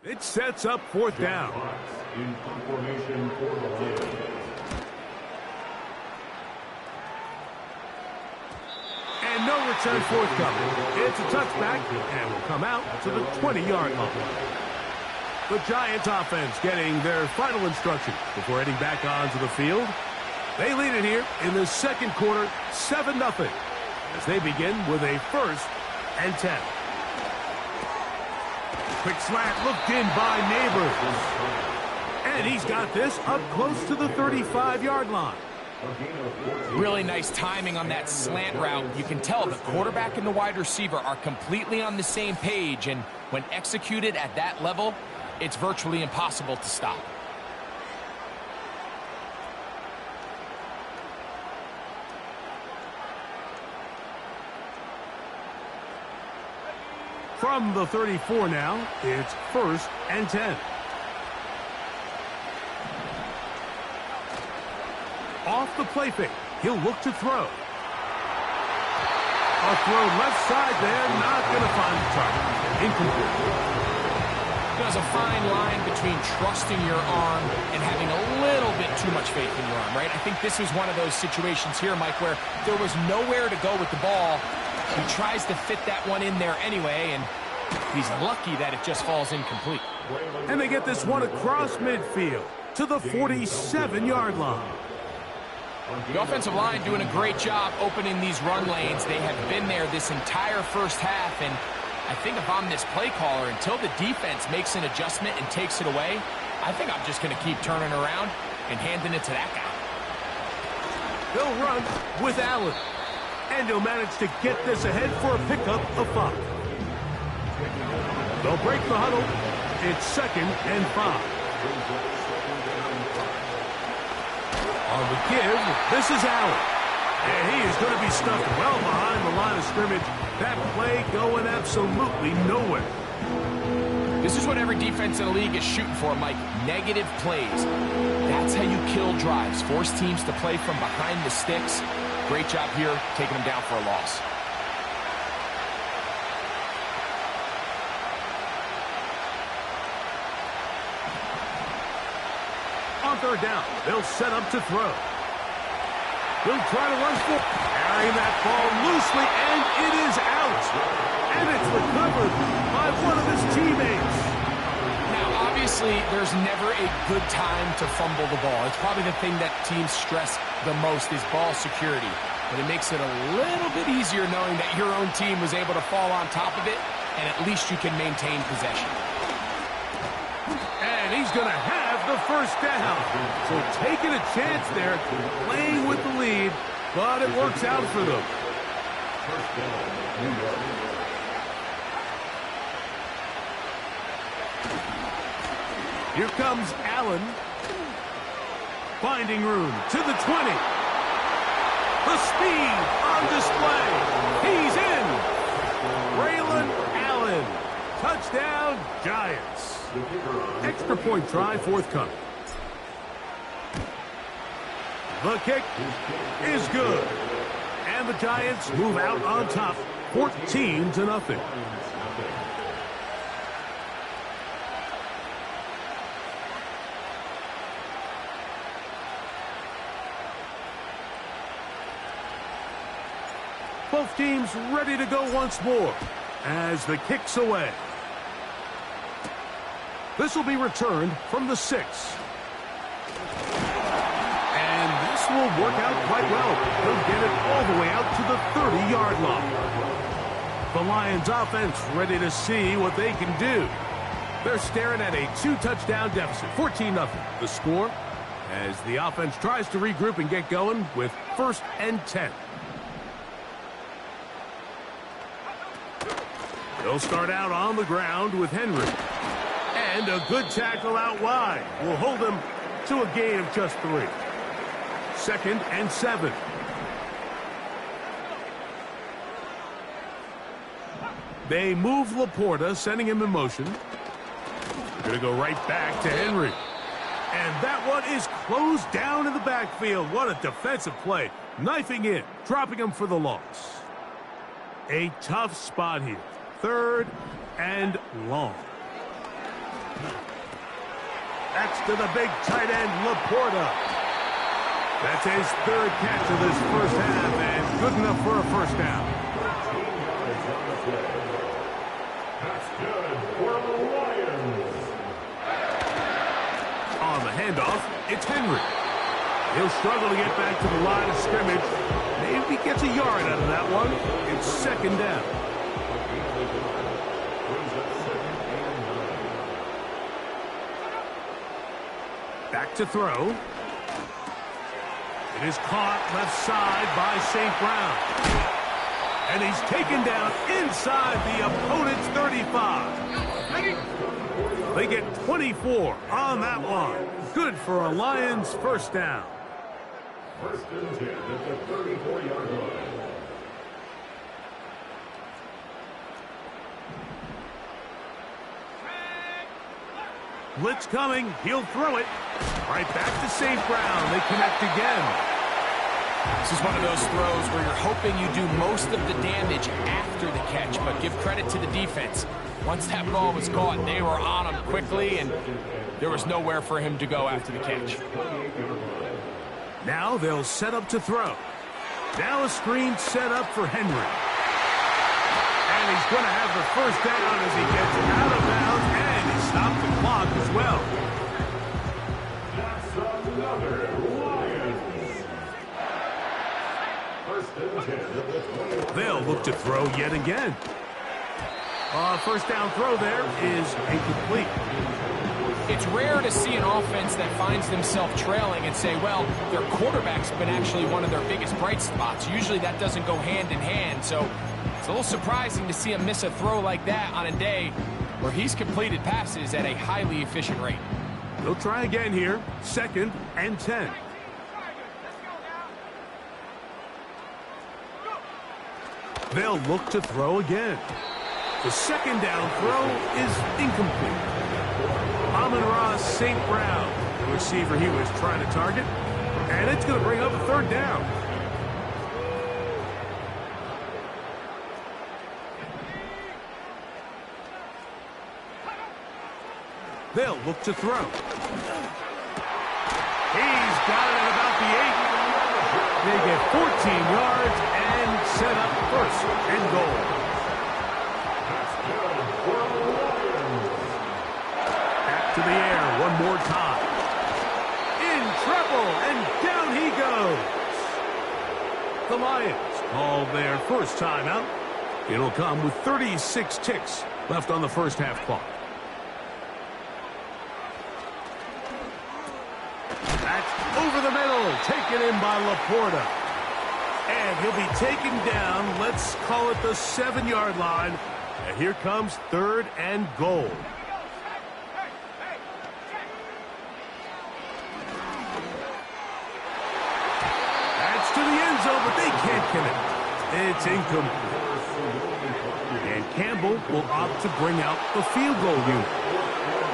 It sets up fourth down. In formation for the Lions. And no return forthcoming. It's a touchback and will come out to the 20-yard line. The Giants offense getting their final instructions before heading back onto the field. They lead it here in the second quarter, 7-0, as they begin with a 1st and 10. Quick slant looked in by Neighbors. And he's got this up close to the 35-yard line. Really nice timing on that slant route. You can tell the quarterback and the wide receiver are completely on the same page, and when executed at that level, it's virtually impossible to stop. From the 34 now, it's 1st and 10. Off the play fake, he'll look to throw. A throw left side there, not going to find the target. Incomplete. There's a fine line between trusting your arm and having a little bit too much faith in your arm, right? I think this is one of those situations here, Mike, where there was nowhere to go with the ball. He tries to fit that one in there anyway, and he's lucky that it just falls incomplete. And they get this one across midfield to the 47-yard line. The offensive line doing a great job opening these run lanes. They have been there this entire first half, and I think if I'm this play caller, until the defense makes an adjustment and takes it away, I think I'm just going to keep turning around and handing it to that guy. They'll run with Allen, and he'll manage to get this ahead for a pickup of 5. They'll break the huddle. It's 2nd and 5. On the give, this is Allen. And he is going to be stuffed well behind the line of scrimmage. That play going absolutely nowhere. This is what every defense in the league is shooting for, Mike. Negative plays. That's how you kill drives. Force teams to play from behind the sticks. Great job here, taking them down for a loss. On 3rd down, they'll set up to throw. He'll try to run for, carrying that ball loosely, and it is out. And it's recovered by one of his teammates. Now, obviously, there's never a good time to fumble the ball. It's probably the thing that teams stress the most is ball security. But it makes it a little bit easier knowing that your own team was able to fall on top of it, and at least you can maintain possession. And he's going to have the 1st down. So taking a chance there, playing with the lead, but it works out for them. Here comes Allen. Finding room to the 20. The speed on display. He's in. Braylon Allen. Touchdown, Giants. Extra point try forthcoming. The kick is good. And the Giants move out on top, 14-0. Both teams ready to go once more as the kick's away. This will be returned from the 6. And this will work out quite well. They'll get it all the way out to the 30-yard line. The Lions offense ready to see what they can do. They're staring at a 2-touchdown deficit, 14-0. The score as the offense tries to regroup and get going with 1st and 10. They'll start out on the ground with Henry. And a good tackle out wide will hold them to a gain of just 3. 2nd and 7. They move Laporta, sending him in motion. They're going to go right back to Henry. And that one is closed down in the backfield. What a defensive play. Knifing in, dropping him for the loss. A tough spot here. 3rd and long. That's to the big tight end, Laporta. That's his 3rd catch of this first half, and good enough for a first down. That's good for the Lions. On the handoff, it's Henry. He'll struggle to get back to the line of scrimmage. Maybe he gets a yard out of that one. It's 2nd down. Back to throw. It is caught left side by St. Brown. And he's taken down inside the opponent's 35. They get 24 on that one. Good for a Lions first down. 1st and 10 at the 34-yard line. Blitz coming. He'll throw it. Right back to St. Brown. They connect again. This is one of those throws where you're hoping you do most of the damage after the catch, but give credit to the defense. Once that ball was caught, they were on him quickly, and there was nowhere for him to go after the catch. Now they'll set up to throw. Now a screen set up for Henry. And he's going to have the first down as he gets out of bounds, and he stopped the clock as well. That's another Lions. 1st and 10 at the 20. They'll look to throw yet again. First down throw there is incomplete. It's rare to see an offense that finds themselves trailing and say, well, their quarterback's been actually one of their biggest bright spots. Usually that doesn't go hand in hand, so it's a little surprising to see him miss a throw like that on a day where he's completed passes at a highly efficient rate. They'll try again here. 2nd and 10. They'll look to throw again. The 2nd down throw is incomplete. Amon-Ra St. Brown, the receiver he was trying to target, and it's going to bring up a 3rd down. They'll look to throw. He's got it at about the 8. They get 14 yards and set up 1st and goal. Back to the air one more time. In trouble, and down he goes. The Lions call their first timeout. It'll come with 36 ticks left on the first half clock. That's over the middle, taken in by Laporta. And he'll be taken down, let's call it the 7-yard line. And here comes 3rd and goal. That's to the end zone, but they can't connect. It's incomplete. And Campbell will opt to bring out the field goal unit.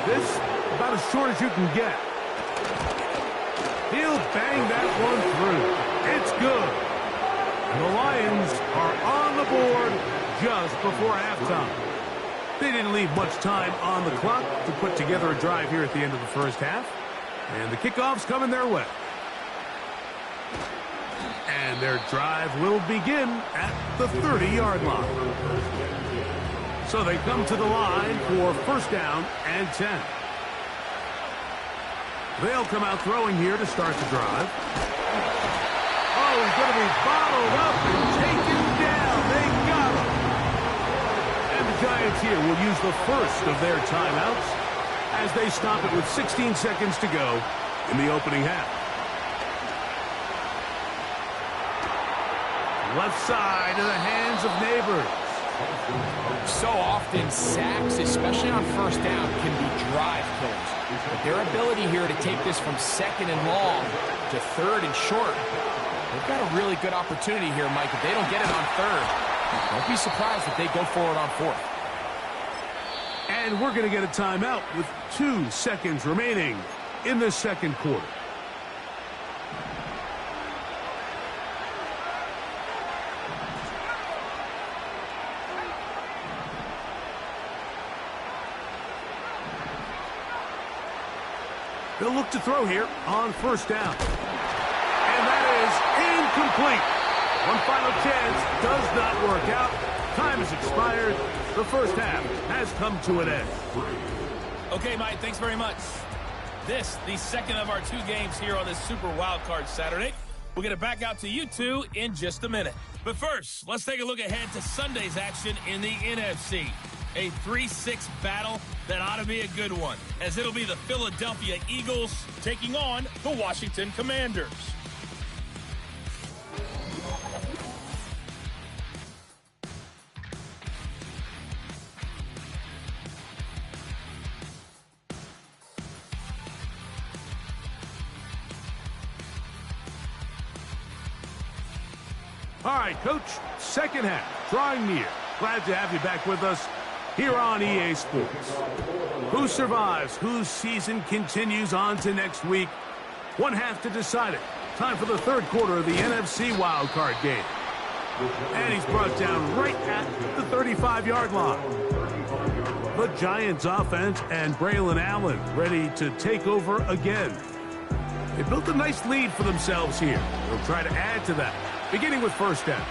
This about as short as you can get. He'll bang that one through. It's good. And the Lions are on the board just before halftime. They didn't leave much time on the clock to put together a drive here at the end of the first half. And the kickoff's coming their way. And their drive will begin at the 30-yard line. So they come to the line for first down and 10. They'll come out throwing here to start the drive. Oh, he's going to be bottled up and taken down. They got him. And the Giants here will use the first of their timeouts as they stop it with 16 seconds to go in the opening half. Left side in the hands of Neighbors. So often, sacks, especially on first down, can be drive killers. But their ability here to take this from second and long to third and short, they've got a really good opportunity here, Mike. If they don't get it on third, don't be surprised if they go forward on fourth. And we're going to get a timeout with 2 seconds remaining in the second quarter. They'll look to throw here on first down. And that is incomplete. One final chance does not work out. Time has expired. The first half has come to an end. Okay, Mike, thanks very much. This, the second of our 2 games here on this Super Wildcard Saturday. We'll get it back out to you two in just a minute. But first, let's take a look ahead to Sunday's action in the NFC. A 3-6 battle that ought to be a good one, as it'll be the Philadelphia Eagles taking on the Washington Commanders. All right, Coach, second half, drawing near. Glad to have you back with us here on EA Sports. Who survives? Whose season continues on to next week? One half to decide it. Time for the third quarter of the NFC wildcard game. And he's brought down right at the 35-yard line. The Giants offense and Braylon Allen ready to take over again. They built a nice lead for themselves here. They'll try to add to that, beginning with first down.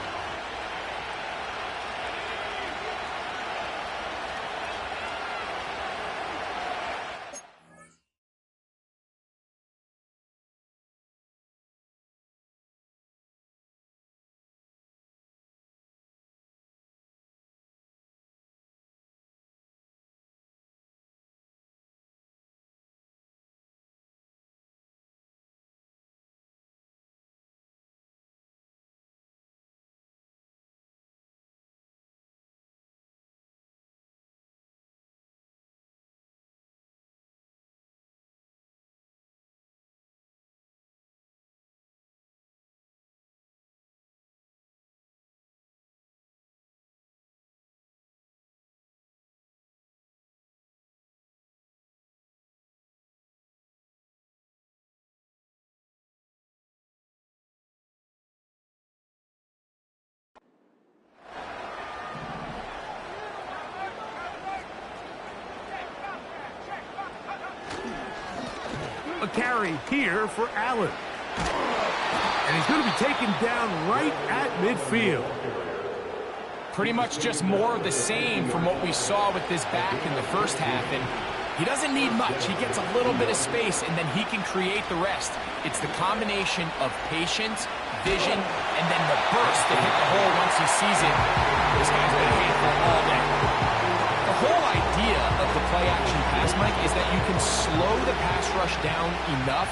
A carry here for Allen. And he's going to be taken down right at midfield. Pretty much just more of the same from what we saw with this back in the first half. And he doesn't need much. He gets a little bit of space, and then he can create the rest. It's the combination of patience, vision, and then the burst to hit the hole once he sees it. This guy's been a handful all day. The whole idea of the play-action pass, Mike, is that you can slow the pass rush down enough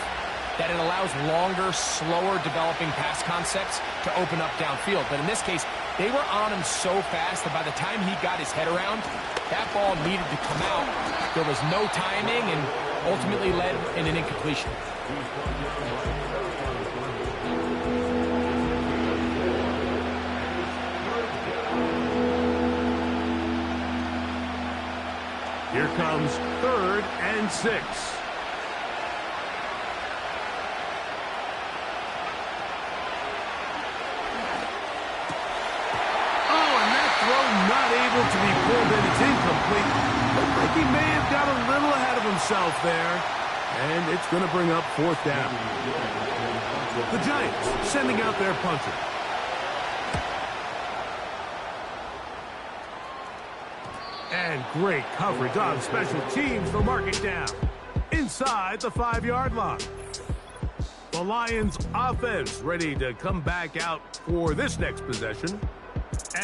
that it allows longer, slower developing pass concepts to open up downfield. But in this case, they were on him so fast that by the time he got his head around, that ball needed to come out. There was no timing and ultimately led in an incompletion. Here comes 3rd and 6. able to be pulled in. It's incomplete. Looks like he may have got a little ahead of himself there. And it's going to bring up fourth down. The Giants sending out their punter. And great coverage on special teams to mark it down. Inside the 5-yard line. The Lions offense ready to come back out for this next possession.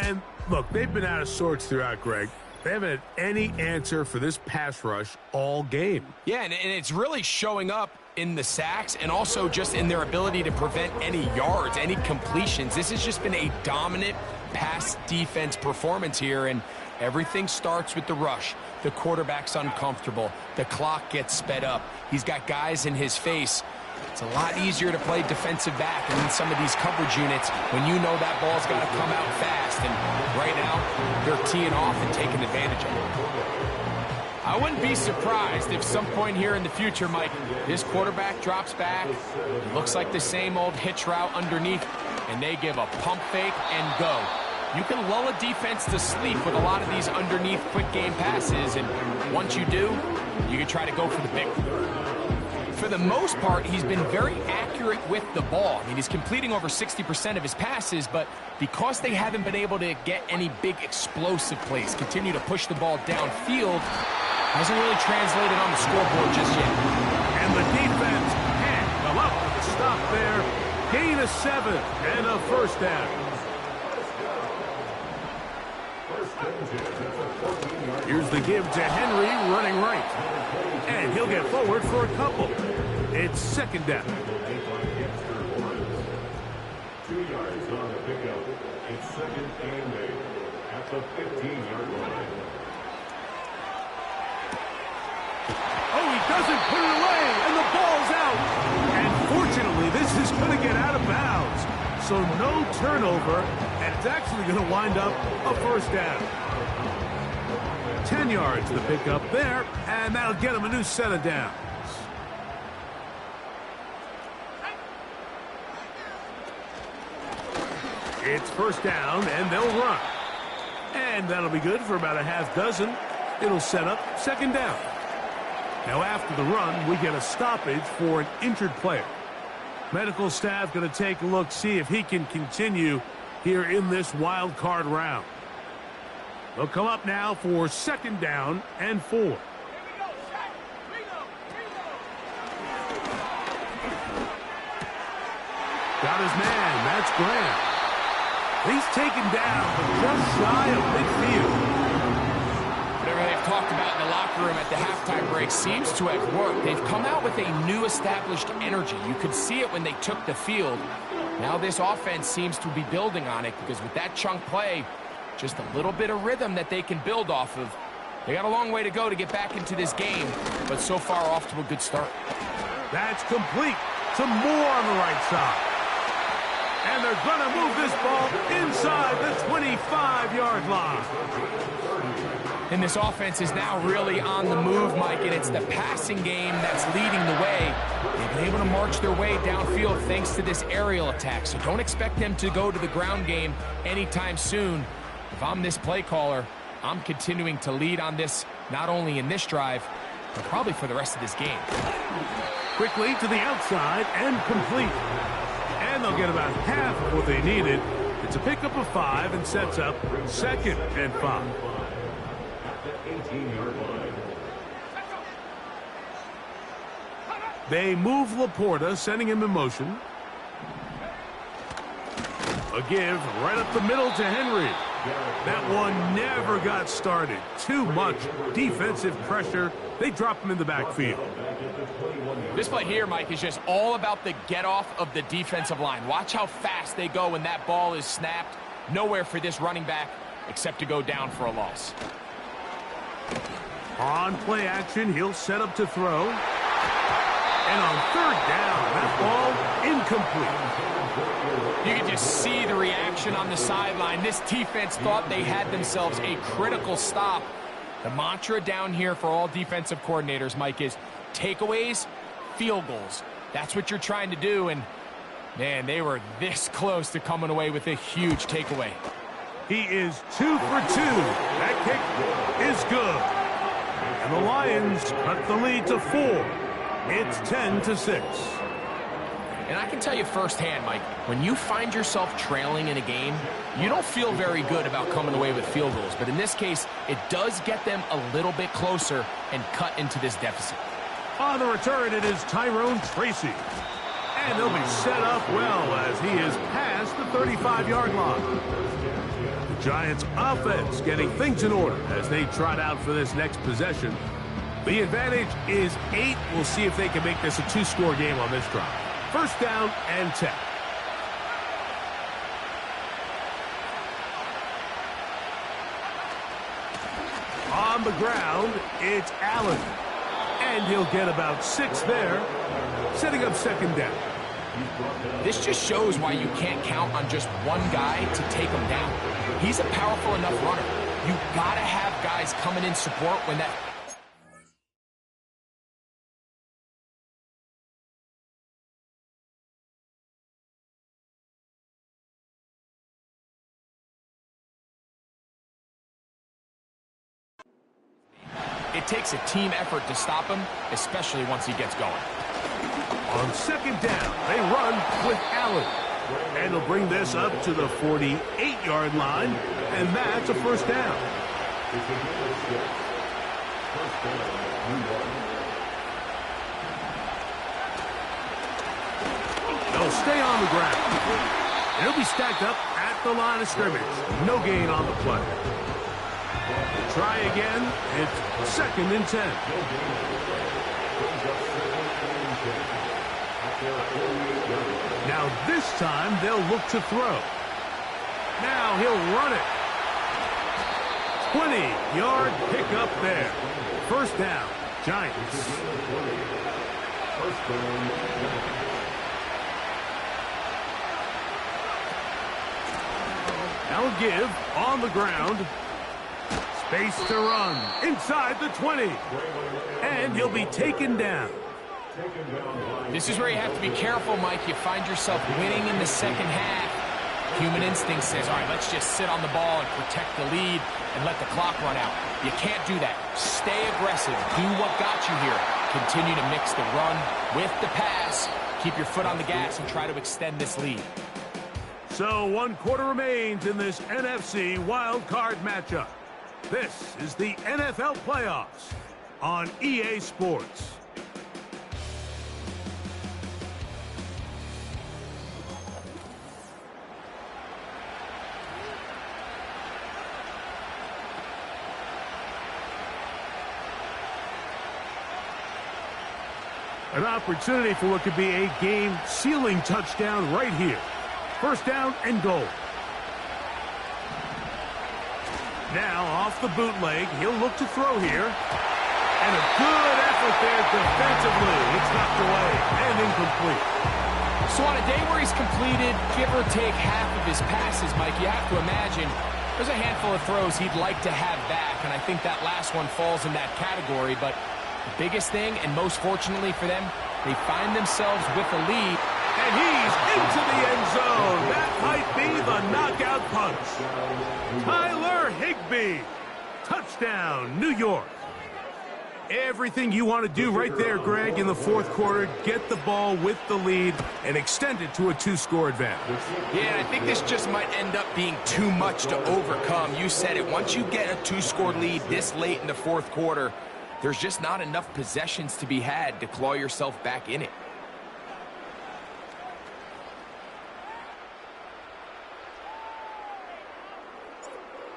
And look, they've been out of sorts throughout, Greg. They haven't had any answer for this pass rush all game. Yeah, and it's really showing up in the sacks and also just in their ability to prevent any yards, any completions. This has just been a dominant pass defense performance here, and everything starts with the rush. The quarterback's uncomfortable. The clock gets sped up. He's got guys in his face. It's a lot easier to play defensive back and in some of these coverage units when you know that ball's got to come out fast. And right now, they're teeing off and taking advantage of it. I wouldn't be surprised if some point here in the future, Mike, this quarterback drops back, it looks like the same old hitch route underneath, and they give a pump fake and go. You can lull a defense to sleep with a lot of these underneath quick game passes, and once you do, you can try to go for the big one. For the most part, he's been very accurate with the ball. I mean, he's completing over 60% of his passes, but because they haven't been able to get any big explosive plays, continue to push the ball downfield, hasn't really translated on the scoreboard just yet. And the defense can't come up with a stop there. Gain of 7 and a first down. Here's the give to Henry running right. And he'll get forward for a couple. It's second down. 2 yards on the pickup. It's second and 8 at the 15-yard line. Oh, he doesn't put it away, and the ball's out. And fortunately, this is going to get out of bounds. So no turnover, and it's actually going to wind up a first down. 10 yards to pick up there, and that'll get him a new set of downs. It's first down, and they'll run. And that'll be good for about a half dozen. It'll set up second down. Now after the run, we get a stoppage for an injured player. Medical staff going to take a look, see if he can continue here in this wild card round. They'll come up now for second down and 4. Got his man, that's Graham. He's taken down, but just shy of midfield. Whatever they've talked about in the locker room at the halftime break seems to have worked. They've come out with a new established energy. You could see it when they took the field. Now this offense seems to be building on it because with that chunk play, just a little bit of rhythm that they can build off of. They got a long way to go to get back into this game, but so far off to a good start. That's complete to Moore on the right side. And they're going to move this ball inside the 25-yard line. And this offense is now really on the move, Mike, and it's the passing game that's leading the way. They've been able to march their way downfield thanks to this aerial attack, so don't expect them to go to the ground game anytime soon. If I'm this play caller, I'm continuing to lead on this, not only in this drive, but probably for the rest of this game. Quickly to the outside and complete. And they'll get about half of what they needed. It's a pickup of 5 and sets up second and 5. At the 18-yard line. They move Laporta, sending him in motion. A give right up the middle to Henry. That one never got started. Too much defensive pressure. They drop him in the backfield. This play here, Mike, is just all about the get-off of the defensive line. Watch how fast they go when that ball is snapped. Nowhere for this running back except to go down for a loss. On play action, he'll set up to throw. And on third down, that ball incomplete. You can just see the reaction on the sideline. This defense thought they had themselves a critical stop. The mantra down here for all defensive coordinators, Mike, is takeaways, field goals. That's what you're trying to do, and man, they were this close to coming away with a huge takeaway. He is 2 for 2. That kick is good. And the Lions cut the lead to 4. It's 10-6. And I can tell you firsthand, Mike, when you find yourself trailing in a game, you don't feel very good about coming away with field goals. But in this case, it does get them a little bit closer and cut into this deficit. On the return, it is Tyrone Tracy. And he'll be set up well as he is past the 35-yard line. The Giants' offense getting things in order as they trot out for this next possession. The advantage is 8. We'll see if they can make this a 2-score game on this drive. First down and 10. On the ground, it's Allen. And he'll get about 6 there, setting up second down. This just shows why you can't count on just one guy to take him down. He's a powerful enough runner. You got to have guys coming in support when that... It takes a team effort to stop him, especially once he gets going. On second down, they run with Allen. And they'll bring this up to the 48-yard line, and that's a first down. They'll stay on the ground. They'll be stacked up at the line of scrimmage. No gain on the play. Try again. It's second and 10. Now this time they'll look to throw. Now he'll run it. 20-yard pickup there. First down, Giants. Now a give on the ground. Space to run inside the 20. And he'll be taken down. This is where you have to be careful, Mike. You find yourself winning in the second half. Human instinct says, all right, let's just sit on the ball and protect the lead and let the clock run out. You can't do that. Stay aggressive. Do what got you here. Continue to mix the run with the pass. Keep your foot on the gas and try to extend this lead. So 1 quarter remains in this NFC wild card matchup. This is the NFL playoffs on EA Sports. An opportunity for what could be a game-sealing touchdown right here. First down and goal. Now off the bootleg, he'll look to throw here. And a good effort there defensively. It's knocked away and incomplete. So on a day where he's completed, give or take half of his passes, Mike, you have to imagine there's a handful of throws he'd like to have back, and I think that last one falls in that category. But the biggest thing, and most fortunately for them, they find themselves with a lead. And he's into the end zone. That might be the knockout punch. Tyler Higbee. Touchdown, New York. Everything you want to do right there, Greg, in the fourth quarter. Get the ball with the lead and extend it to a 2-score advantage. Yeah, and I think this just might end up being too much to overcome. You said it. Once you get a 2-score lead this late in the fourth quarter, there's just not enough possessions to be had to claw yourself back in it.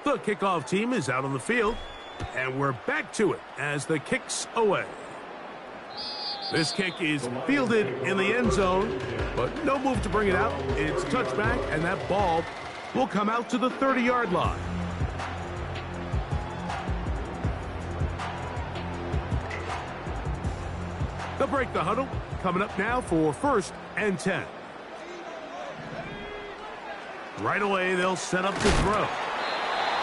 The kickoff team is out on the field, and we're back to it as the kick's away. This kick is fielded in the end zone, but no move to bring it out. It's touchback, and that ball will come out to the 30-yard line. They'll break the huddle. Coming up now for first and 10. Right away, they'll set up to throw.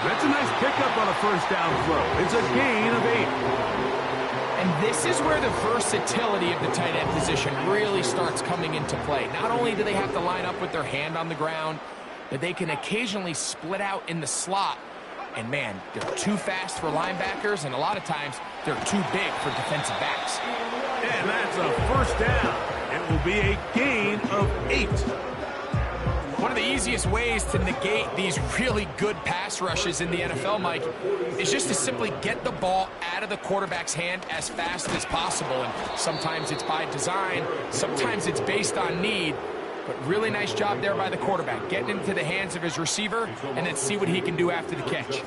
That's a nice pickup on a first down throw. It's a gain of 8. And this is where the versatility of the tight end position really starts coming into play. Not only do they have to line up with their hand on the ground, but they can occasionally split out in the slot. And, man, they're too fast for linebackers, and a lot of times they're too big for defensive backs. And that's a first down. It will be a gain of 8. One of the easiest ways to negate these really good pass rushes in the NFL, Mike, is just to simply get the ball out of the quarterback's hand as fast as possible. And sometimes it's by design, sometimes it's based on need. But really nice job there by the quarterback, getting into the hands of his receiver, and then see what he can do after the catch.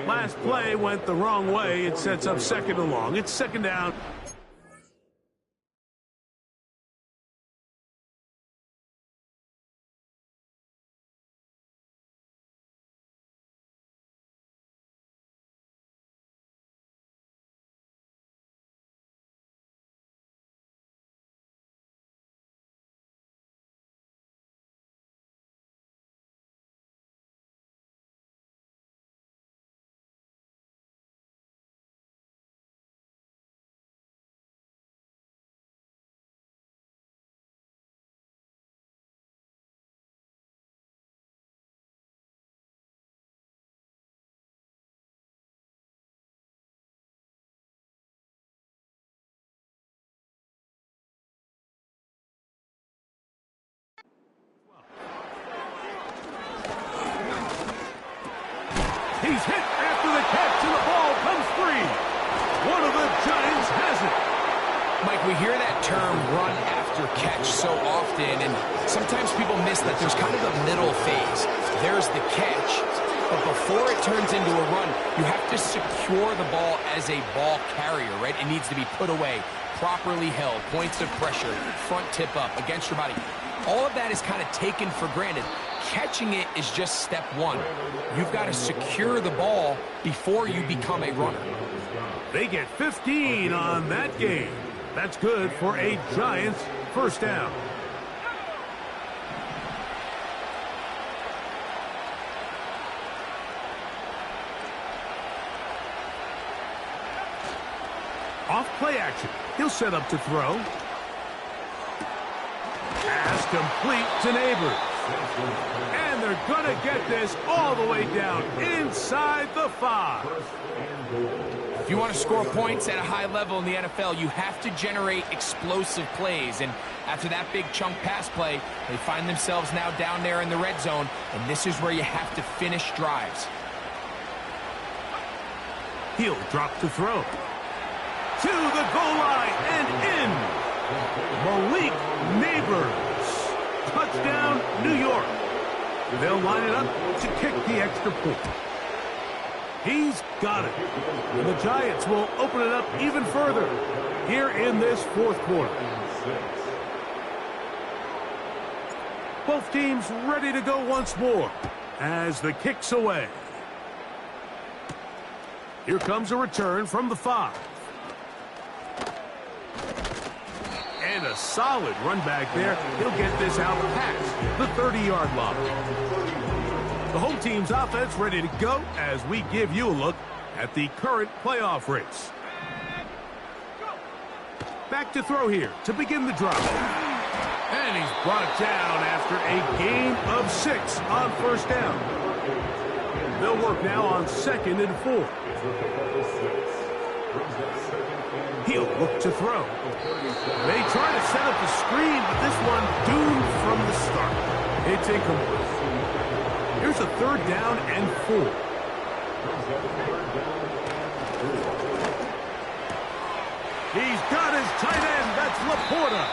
Last play went the wrong way. It sets up second and long. It's second down. He's hit after the catch, and the ball comes free. One of the Giants has it. Mike, we hear that term run after catch so often, and sometimes people miss that there's kind of a middle phase. There's the catch, but before it turns into a run, you have to secure the ball as a ball carrier, right? It needs to be put away, properly held, points of pressure, front tip up, against your body. All of that is kind of taken for granted. Catching it is just step one. You've got to secure the ball before you become a runner. They get 15 on that game. That's good for a Giants first down. Off play action. He'll set up to throw. Pass complete to Neighbors. And they're going to get this all the way down inside the 5. If you want to score points at a high level in the NFL, you have to generate explosive plays. And after that big chunk pass play, they find themselves now down there in the red zone. And this is where you have to finish drives. He'll drop to throw. To the goal line and in. Malik Neighbors. Touchdown, New York. They'll line it up to kick the extra point. He's got it. And the Giants will open it up even further here in this fourth quarter. Both teams ready to go once more as the kick's away. Here comes a return from the 5. And a solid run back there. He'll get this out past the 30-yard line. The home team's offense ready to go as we give you a look at the current playoff race. Back to throw here to begin the drive. And he's brought down after a gain of 6 on first down. They'll work now on 2nd and 4. He'll look to throw. They try to set up the screen, but this one doomed from the start. It's incomplete. Here's a 3rd down and 4. He's got his tight end. That's Laporta.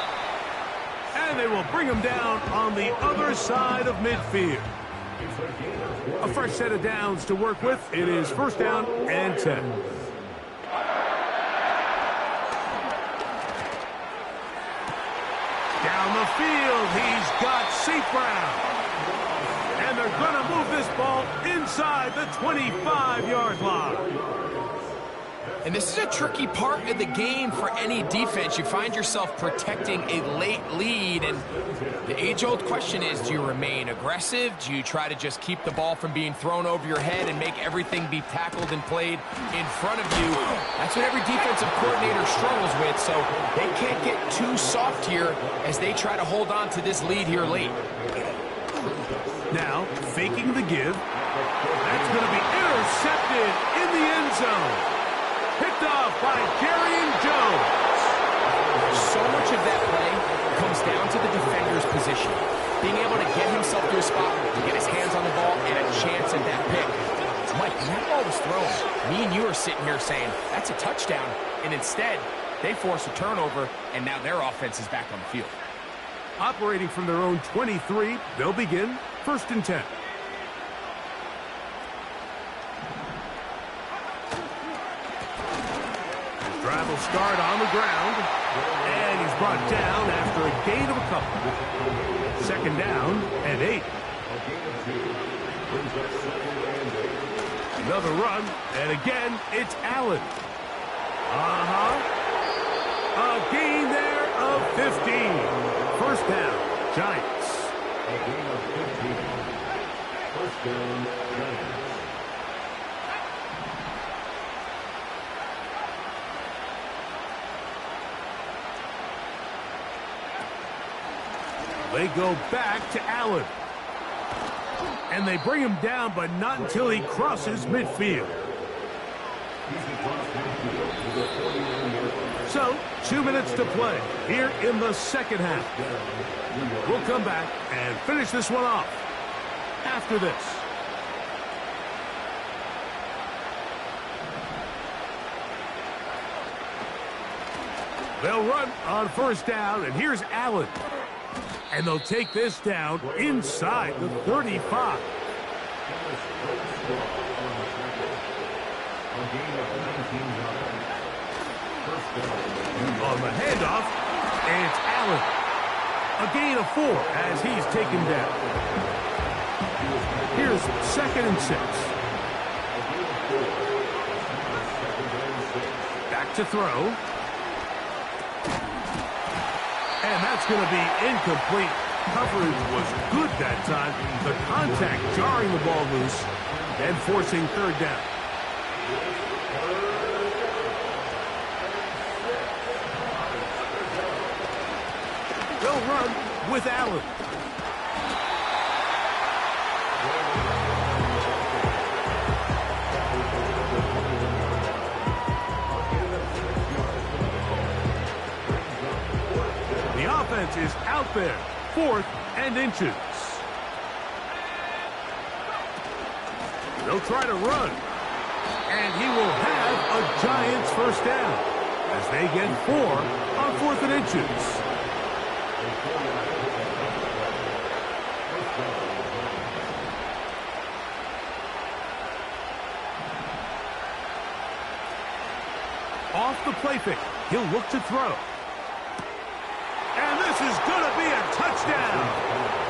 And they will bring him down on the other side of midfield. A fresh set of downs to work with. It is 1st down and 10. Down the field, he's got St. Brown. And they're going to move this ball inside the 25-yard line. And this is a tricky part of the game for any defense. You find yourself protecting a late lead, and the age-old question is, do you remain aggressive? Do you try to just keep the ball from being thrown over your head and make everything be tackled and played in front of you? That's what every defensive coordinator struggles with, so they can't get too soft here as they try to hold on to this lead here late. Now, faking the give. That's going to be intercepted in the end zone. Picked off by Jarrian Jones. So much of that play comes down to the defender's position. Being able to get himself to a spot to get his hands on the ball and a chance at that pick. Mike, when that ball was thrown, me and you are sitting here saying, that's a touchdown. And instead, they force a turnover, and now their offense is back on the field. Operating from their own 23, they'll begin 1st and 10. His drive will start on the ground, and he's brought down after a gain of a couple. 2nd down and 8. Another run, and again, it's Allen. A gain there of 15. 1st down, Giants. A gain of 15. 1st down, Giants. They go back to Allen. And they bring him down, but not until he crosses midfield. So, 2 minutes to play here in the 2nd half. We'll come back and finish this one off after this. They'll run on 1st down, and here's Allen. And they'll take this down inside the 35. On the handoff, it's Allen. A gain of 4 as he's taken down. Here's 2nd and 6. Back to throw. And that's going to be incomplete. Coverage was good that time. The contact jarring the ball loose and forcing 3rd down. They'll run with Allen. Offense is out there, 4th and inches. They'll try to run, and he will have a Giants 1st down as they get 4 on 4th and inches. Off the play fake, he'll look to throw. And this is going to be a touchdown.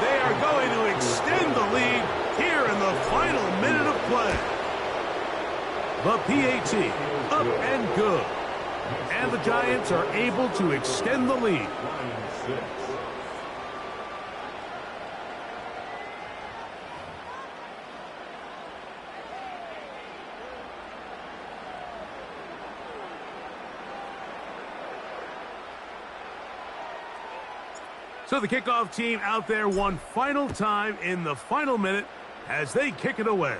They are going to extend the lead here in the final minute of play. The PAT up and good. And the Giants are able to extend the lead. So the kickoff team out there one final time in the final minute as they kick it away.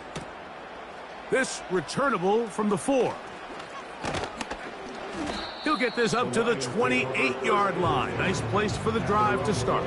This returnable from the 4. He'll get this up to the 28-yard line. Nice place for the drive to start.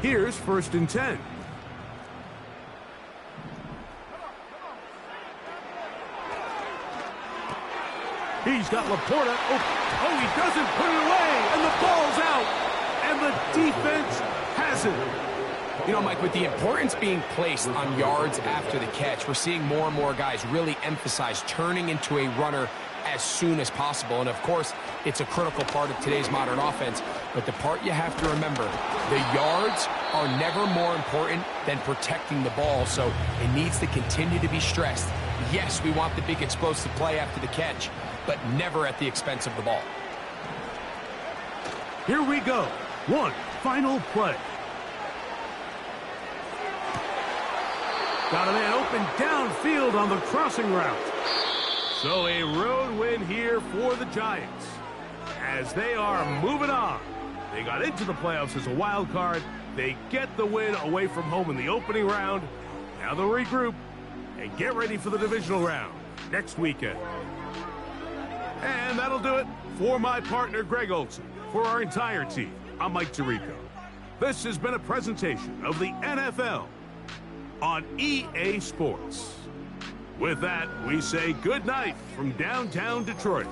Here's 1st and 10. He's got Laporta. Oh, he doesn't put it away, and the ball's out. And the defense has it. You know, Mike, with the importance being placed on yards after the catch, we're seeing more and more guys really emphasize turning into a runner as soon as possible. And, of course, it's a critical part of today's modern offense. But the part you have to remember, the yards are never more important than protecting the ball, so it needs to continue to be stressed. Yes, we want the big explosive play after the catch, but never at the expense of the ball. Here we go. One final play. Got a man open downfield on the crossing route. So a road win here for the Giants as they are moving on. They got into the playoffs as a wild card. They get the win away from home in the opening round. Now they'll regroup and get ready for the divisional round next weekend. And that'll do it for my partner, Greg Olsen. For our entire team, I'm Mike Tirico. This has been a presentation of the NFL on EA Sports. With that, we say good night from downtown Detroit.